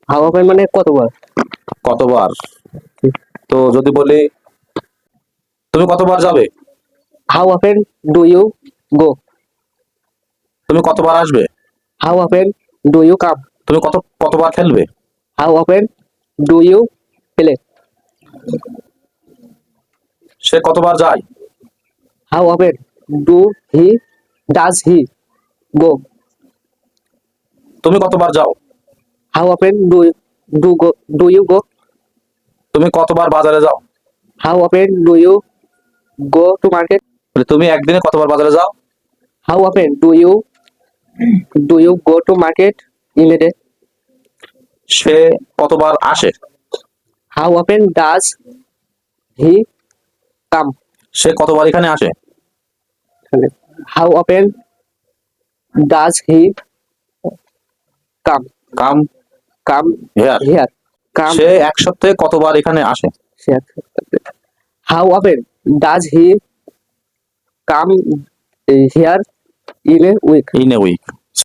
How often মানে কতবার। কতবার। তো যদি বলি তুমি কতবার যাবে, how often do you go. তুমি কতবার আসবে, how often do you come. তুমি কতবার খেলবে, how often do you play. সে কতবার যায়, how often do he does he go. তুমি কতবার যাও, how often do you go. তুমি কতবার বাজারে যাও, how often do you go to market. মানে তুমি একদিনে কতবার বাজারে যাও, how often do you go to market in a day. সে কতবার আসে, how often does he come. সে কতবার এখানে আসে, how often does he come come come here. Here. Come সে এক সপ্তাহে কতবার এখানে আসে, how often does he come here in a week. In a week.